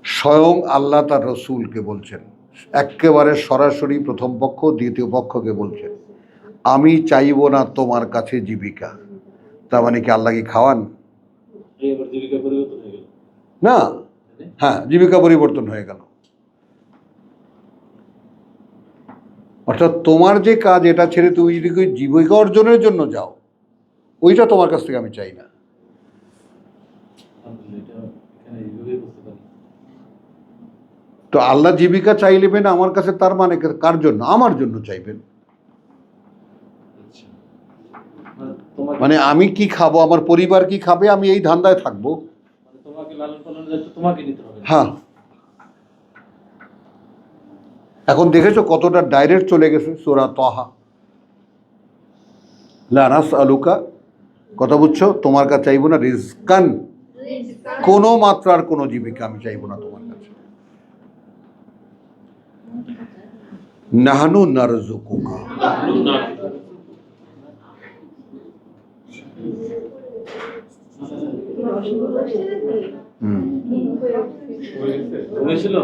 স্বয়ং আল্লাহ তার রসুলকে বলছেন, একেবারে সরাসরি প্রথম পক্ষ দ্বিতীয় পক্ষকে বলছেন, আমি চাইব না তোমার কাছে জীবিকা। তার মানে কি আল্লাহ কি খাওয়ান? জীবিকা পরিবর্তন হয়ে গেল না, হ্যাঁ, জীবিকা পরিবর্তন হয়ে গেল। অর্থাৎ তোমার যে কাজ, এটা ছেড়ে তুমি যদি জীবিকা অর্জনের জন্য যাও, ওইটা তোমার কাছ থেকে আমি চাই না। তো আল্লাহ জীবিকা চাইলেবেন আমার কাছে, তার মানে কার জন্য? আমার জন্য চাইবেন। মানে আমি কি খাবো, আমার পরিবার কি খাবে, আমি এই ধান্দায় থাকবো। তোমাকে লালন পালনের দায়িত্ব তোমাকে নিতে হবে। হ্যাঁ, এখন দেখেছো কতটা ডাইরেক্ট চলে গেছে সূরা তাহা। লা নাসআলুকা, কথা বুঝছো? তোমার কাছে চাইবো না, রিজকান, কোনো মাত্রার কোনো জীবিকা আমি চাইবো না তোমার কাছে। নাহনু নারযুকুকা, হয়েছিল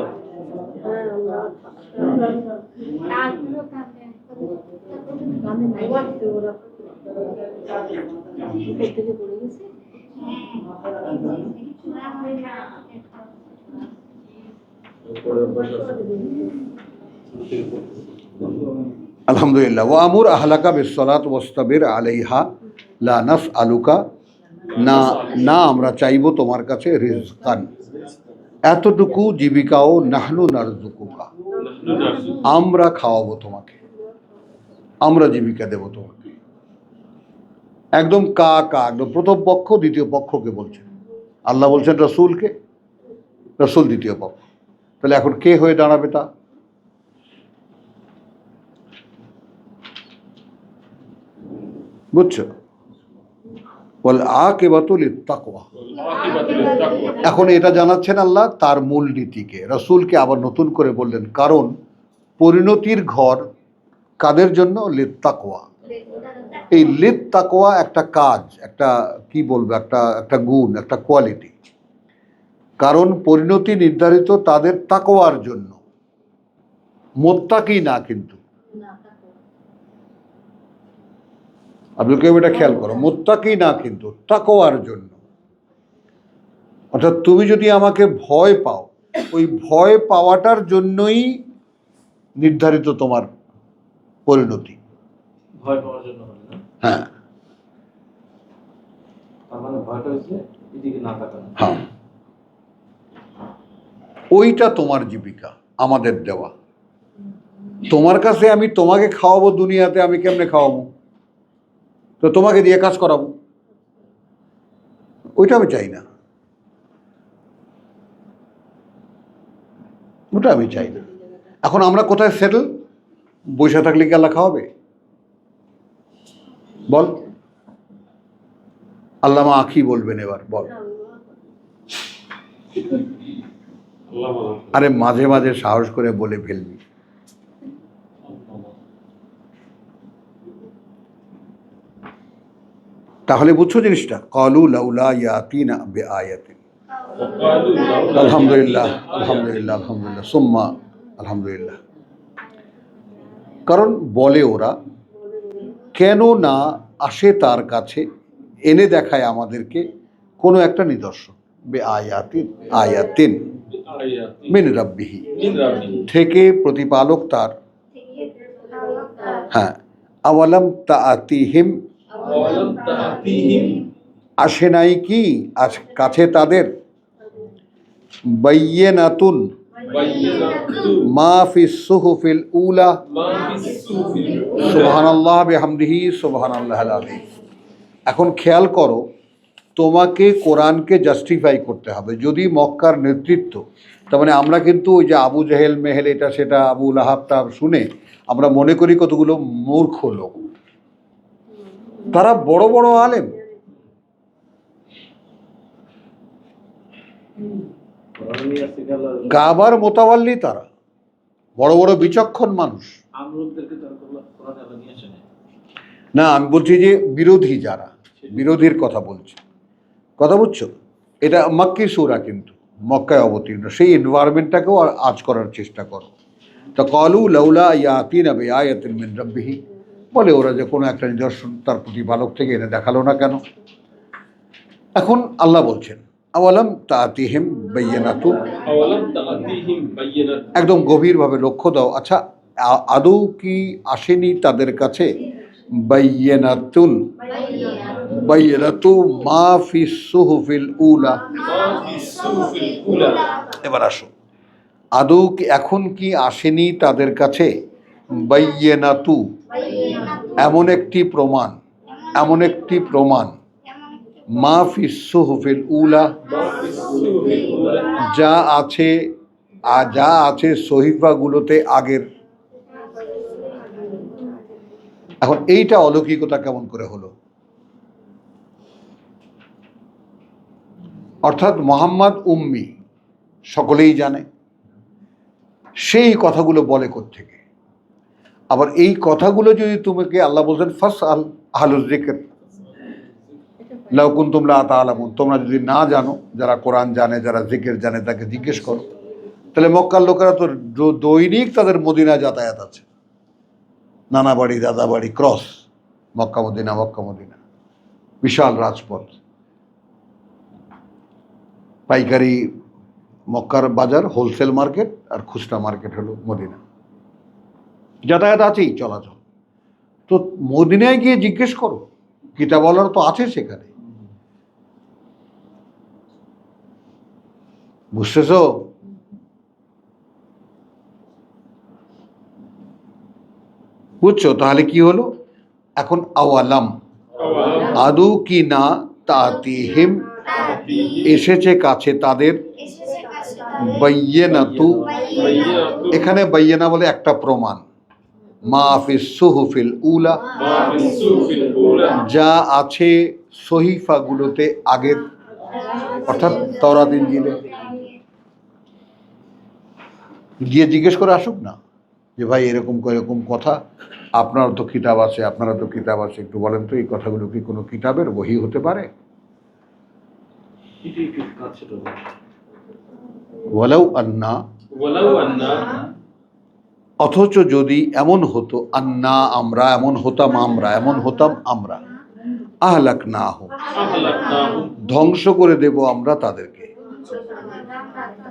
আলহামদুলিল্লাহ। ওয়ামুর আহলাকা বিসসালাত ওয়াস্তাবির আলাইহা লা নাসআলুকা, না না আমরা চাইবো তোমার কাছে রিজকান, এতটুকু জীবিকাও, নাহনু নারযুকুকা, আমরা খাওয়াবো তোমাকে, আমরা জীবিকা দেব তোমাকে। একদম একদম প্রথম পক্ষ দ্বিতীয় পক্ষকে বলছেন। আল্লাহ বলছেন রসুলকে, রসুল দ্বিতীয় পক্ষ। তাহলে এখন কে হয়ে দাঁড়াবে তা? বুঝছো? ওয়াল আকিবাতু লিত্তাকওয়া, এখন এটা জানাচ্ছেন আল্লাহ তার মূলনীতিকে। রসুলকে আবার নতুন করে বললেন, কারণ পরিণতির ঘর কাদের জন্য? লিত্তাকওয়া। এই লিত্তাকওয়া একটা কাজ, একটা কি বলবো, একটা গুণ, একটা কোয়ালিটি। কারণ পরিণতি নির্ধারিত তাদের তাকওয়ার জন্য, মুত্তাকি না। কিন্তু আব্দুল কাইম এটা খেয়াল করো, মুত্তাকি না, কিন্তু তাকওয়ার জন্য। অর্থাৎ তুমি যদি আমাকে ভয় পাও, ওই ভয় পাওয়াটার জন্যই নির্ধারিত তোমার পরিণতি। ভয় পাওয়ার জন্য হবে না? হ্যাঁ, তার মানে ভয়টা হচ্ছে এদিকে না তাকানো। হ্যাঁ, ওইটা তোমার জীবিকা, আমাদের দেওয়া। তোমার কাছে আমি তোমাকে খাওয়াবো দুনিয়াতে, আমি কেমনে খাওয়াবো? তো তোমাকে দিয়ে কাজ করাবো, ওইটা আমি চাই না, ওটা আমি চাই না। এখন আমরা কোথায় সেটেল? বসে থাকলে কি আল্লাহ খাওয়াবে? বল, আল্লামা আখি বলবেন এবার, বল। আরে মাঝে মাঝে সাহস করে বলে ফেলবি। তাহলে বুঝছো জিনিসটা? ক্বালু লাউলা ইয়াতিনা বিআয়াতিন, وقالوا لولا আলহামদুলিল্লাহ يأتينا آية আলহামদুলিল্লাহ আলহামদুলিল্লাহ সুম্মা আলহামদুলিল্লাহ। কারণ বলে ওরা, কেন না আসে তার কাছে, এনে দেখায় আমাদেরকে কোনো একটা নিদর্শন, বে আয়াতিন আয়াতিন آيات মিন রাব্বিহি, من ربه থেকে প্রতিপালক তার। হ্যাঁ, আওয়ালাম তাআতিহিম, أولم تأتيهم আসে নাই কি কাছে তাদের, বাইয়িনাতুন بينات মা ফিস সুহুফিল উলা, ما في الصحف الأولى সুবহানাল্লাহ বিহামদিহি সুবহানাল্লাহিল আযীম। এখন খেয়াল করো, তোমাকে কোরআনকে জাস্টিফাই করতে হবে। যদি মক্কার নেতৃত্ব, তার মানে আমরা কিন্তু ওই যে আবু জেহেল মেহেল এটা সেটা আবু লাহাব তা শুনে আমরা মনে করি কতগুলো মূর্খ লোক, তারা বড় বড় আলেম। কাবার মোতাওয়াল্লি তারা, বড় বড় বিচক্ষণ মানুষ। আমরুদদেরকে তারা কোরআনে আল্লাহ নিয়ে আসেন। না, আমি বলছি যে বিরোধী যারা, বিরোধীর কথা বলছি, কথা বুঝছো? এটা মক্কি সূরা, কিন্তু মক্কায় অবতীর্ণ, সেই এনভায়রনমেন্টটাকেও আজ করার চেষ্টা করো। তা কলু লাউলা ইয়াতিনা বিআয়াতিন মিন রাব্বিহি, বলে ওরা যে কোনো একটা নিদর্শন তার প্রতিপালক থেকে এনে দেখালো না কেন। এখন আল্লাহ বলছেন আওয়ালাম তাআতিহিম বাইয়িনাতুন, أولم تأتيهم بينات একদম গভীরভাবে লক্ষ্য দাও। আচ্ছা, আদৌ কি আসেনি তাদের কাছে বাইয়িনাতুন, বাইয়িনাতু মা ফিস সুহুফিল উলা। ما في الصحف الأولى এবার আসো, আদৌ কি এখন কি আসেনি তাদের কাছে বাইয়িনাতু, এমন একটি প্রমাণ, এমন একটি প্রমাণ, মা ফিস সুহুফিল উলা, ما في الصحف الأولى যা আছে যা আছে সহিফাগুলোতে আগের। এখন এইটা অলৌকিকতা কেমন করে হলো? অর্থাৎ মোহাম্মদ উম্মি, সকলেই জানে, সেই কথাগুলো বলে কোত্থেকে? আবার এই কথাগুলো যদি তোমাকে আল্লাহ বলছেন ফাস আল আহলুজ যিকর লাউ কুনতুম লা তাআলামুন, তোমরা যদি না জানো, যারা কোরআন জানে, যারা জিকির জানে, তাকে জিজ্ঞেস করো। তাহলে মক্কার লোকেরা তো দৈনিক তাদের মদিনা যাতায়াত আছে, নানা বাড়ি দাদা বাড়ি cross, Mecca Medina Mecca Medina, বিশাল রাজপথ, পাইকারি মক্কার বাজার, হোলসেল মার্কেট, আর খুচরা মার্কেট হলো মদিনা, যাতায়াত আছেই, চলাচল। তো মদিনায় গিয়ে জিজ্ঞেস করো, কিতাবওয়ালার তো আছে সেখানে, বুঝতেছো? বুঝছো? তাহলে কি হলো এখন? আওয়ালাম, আদৌ কি না তাতিহিম, এসেছে কাছে তাদের, বাইয়িনাতু, এখানে বাইয়িনা বলে একটা প্রমাণ, মা ফিস সুহুফিল উলা, ما في الصحف الأولى যা আছে সহিফাগুলোতে আগের, অর্থাৎ তাওরাত ইনজিলে। গিয়ে জিজ্ঞেস করে আসুক না যে ভাই এরকম এরকম কথা, আপনার তো কিতাব আছে, আপনারা তো কিতাব আছে, একটু বলেন তো এই কথাগুলো কি কোনো কিতাবের বহি হতে পারে? ওয়ালাউ আন্না, ولو أن অথচ যদি এমন হতো, আন্না আমরা, এমন হতাম আমরা, এমন হতাম আমরা, আহলাকনাহুম, أهلكناهم ধ্বংস করে দেব আমরা তাদেরকে,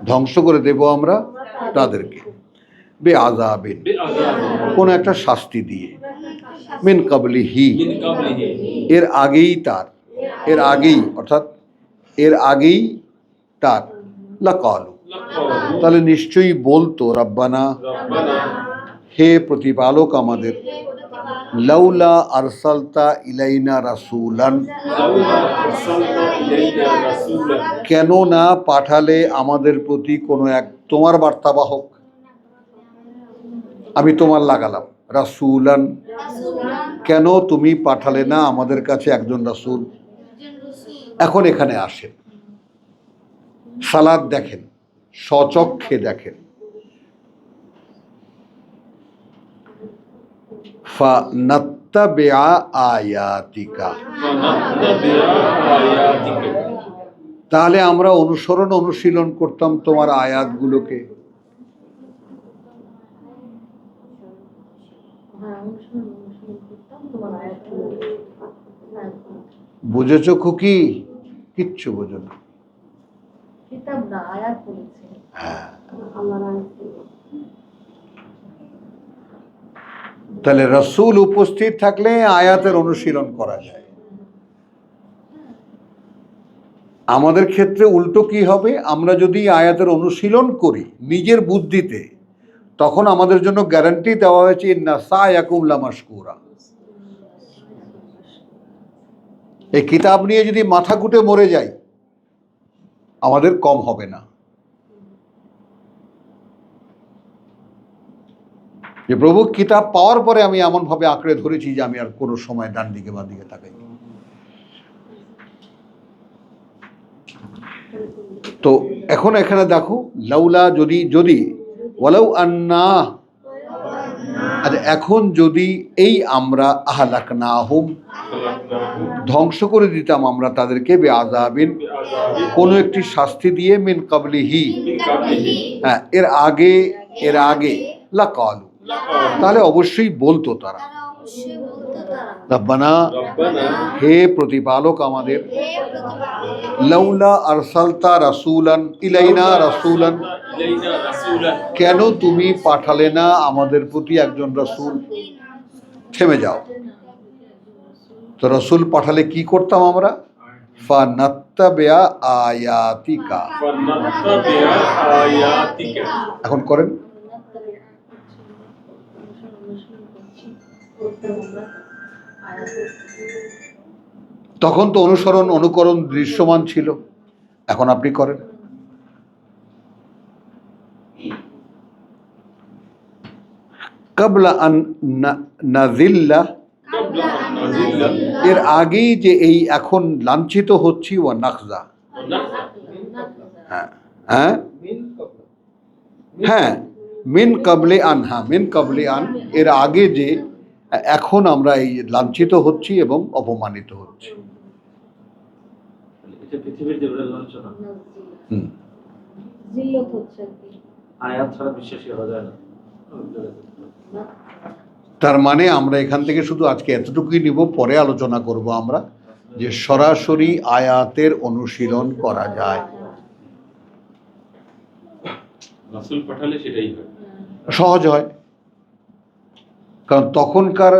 ধ্বংস করে দেব আমরা তাদেরকে, বেআযাবিন, بعذاب কোন একটা শাস্তি দিয়ে, মিন কাবলিহি, من قبله এর আগেই তার, এর আগেই, অর্থাৎ এর আগেই তার, লাকালু, لقالوا তাহলে নিশ্চয়ই বলতো, রাব্বানা, ربنا হে প্রতিপালক আমাদের, লাউলা আরসালতা ইলাইনা রাসূলান, لولا أرسلت إلينا رسولا কেন না পাঠালে আমাদের প্রতি কোনো এক তোমার বার্তাবাহক। আমি তোমার লাগালাম, রাসূলান, কেন তুমি পাঠালে না আমাদের কাছে একজন রাসূল। এখন এখানে আসেন, সালাত দেখেন, স্বচক্ষে দেখেন, ফানাত্তাবিআ আয়াতিকা, فنتبع آياتك তাহলে আমরা অনুসরণ অনুশীলন করতাম তোমার আয়াতগুলোকে। বুঝেছো খুকি? কিচ্ছু বোঝো না। কিতাব না, আয়াত বলেছে। হ্যাঁ, আল্লাহর আয়াত। তাহলে রসুল উপস্থিত থাকলে আয়াতের অনুশীলন করা যায়। আমাদের ক্ষেত্রে উল্টো কি হবে? আমরা যদি আয়াতের অনুশীলন করি নিজের বুদ্ধিতে, তখন আমাদের জন্য গ্যারান্টি দেওয়া হয়েছে ইন্না সায়াকুম লামাশকুরা। এই কিতাব নিয়ে যদি মাথা কুটে মরে যাই, আমাদের কম হবে না। যে প্রভু কিতাব পাওয়ার পরে আমি এমনভাবে আঁকড়ে ধরেছি যে আমি আর কোনো সময় ডান দিকে বা দিকে তাকাই। তো এখন এখানে দেখো, লাউলা যদি যদি ওয়ালাউ আন্না, আচ্ছা এখন যদি এই আমরা আহলাকনাহুম ধ্বংস করে দিতাম আমরা তাদেরকে বেআযাবিন কোনো একটি শাস্তি দিয়ে মিন কাবলিহি, হ্যাঁ এর আগে লাকালু, তাহলে অবশ্যই বলতো তারা রব্বানা, হে প্রতিপালক আমাদের, লাউলা আরসালতা রাসূলান ইলাইনা রাসূলান, কেন তুমি পাঠালে না আমাদের প্রতি একজন রাসূল। থেমে যাও। তো রাসূল পাঠালে কি করতাম আমরা? ফানাত্তাবিআ আয়াতিকা, এখন করেন। তখন তো অনুসরণ অনুকরণ দৃশ্যমান ছিল, এখন আপনি করেন। কাবলা আন নাজিল্লা, এর আগেই যে এই এখন লাঞ্ছিত হচ্ছি, ওয়া নাখজা, হ্যাঁ হ্যাঁ হ্যাঁ মিন কাবলে আন, হ্যাঁ মিন কাবলে আন, এর আগে যে এখন আমরা এই লাঞ্ছিত হচ্ছি এবং অপমানিত হচ্ছি। এটা পৃথিবীর যে লাঞ্ছনা, জিল্লত হচ্ছে আর কি। আয়াত ছাড়া বিশ্বাসী হওয়া যায় না। তার মানে আমরা এখান থেকে শুধু আজকে এতটুকুই নিব, পরে আলোচনা করব আমরা যে সরাসরি আয়াতের অনুশীলন করা যায়। রাসূল পাঠালে সেটাই হয়, সহজ হয়, কারণ তখনকার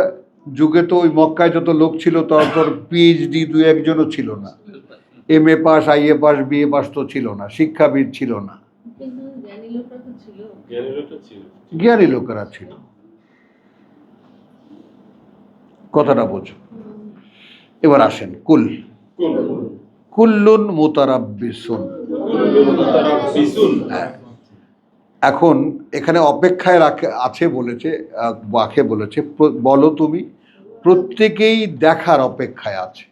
যুগে তো ওই মক্কায় যত লোক ছিল তোর পিএইচডি দু একজনও ছিল না, MA pass IA pass BA pass তো ছিল না, শিক্ষাবিদ ছিল না, কিন্তু জ্ঞানী লোকরা তো ছিল। জ্ঞানীরা ছিল। জ্ঞানী লোকেরা ছিল। কথাটা বোঝো। এবার আসেন কুল্লুন মুতারাব্বিসুন। হ্যাঁ, এখন এখানে অপেক্ষায় আছে বলেছে, বলো তুমি, প্রত্যেকেই দেখার অপেক্ষায় আছে।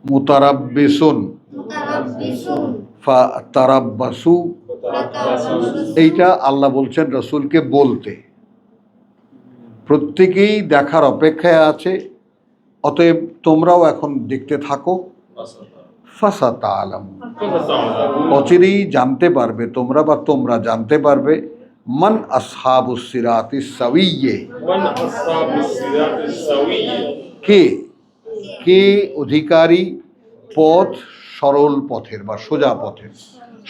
মুতারাব্বিসুন ফাতারাব্বাসু, এইটা আল্লাহ বলছেন রাসূলকে বলতে। প্রত্যেকেই দেখার অপেক্ষায় আছে, অতএব তোমরাও এখন দেখতে থাকো। ফাসাতা'লাম, অচিরেই জানতে পারবে তোমরা, বা তোমরা জানতে পারবে, মান আসহাবুস সিরাতিস সাওয়িয়্যে, কে কে অধিকারী পথ, সরল পথের বা সোজা পথের,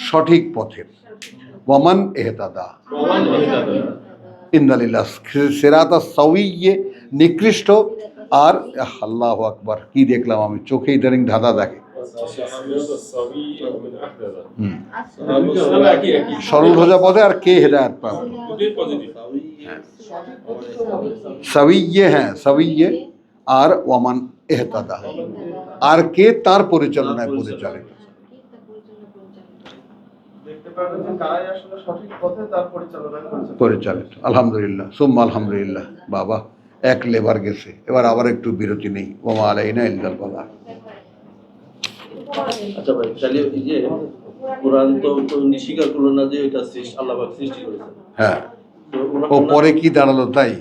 সঠিক পথের। ওয়ামান ইহতাদা, ইন্নালিল্লাহ সিরাতাস সাওয়িয়্যে, নিকৃষ্ট। আর আল্লাহু আকবার, কি দেখলাম আমি, চোখে ইদানিং ধাঁধা দেখে। সরল সোজা পথে, আর কে হেদায়েত পাবে। সাওয়িয়্যে, হ্যাঁ সাওয়িয়্যে, আর ওয়ামান ইহতাদা, আর কে তার পরিচালনায় পরিচালিত। দেখতে পারবেন যে কারাই আসলে সঠিক পথে তার পরিচালিত। আলহামদুলিল্লাহ, সুম্মা আলহামদুলিল্লাহ। বাবা, এক লেবার গেছে, এবার আবার একটু বিরতি নেই। ওমা আলাইনা ইল্লাল বালাগ। আচ্ছা ভাই, তাহলে এই যে কোরআন তো স্বীকার করলো না যে এটা আল্লাহ পাক সৃষ্টি করেছেন। হ্যাঁ, তো ও পরে কি দাঁড়ালো তাই।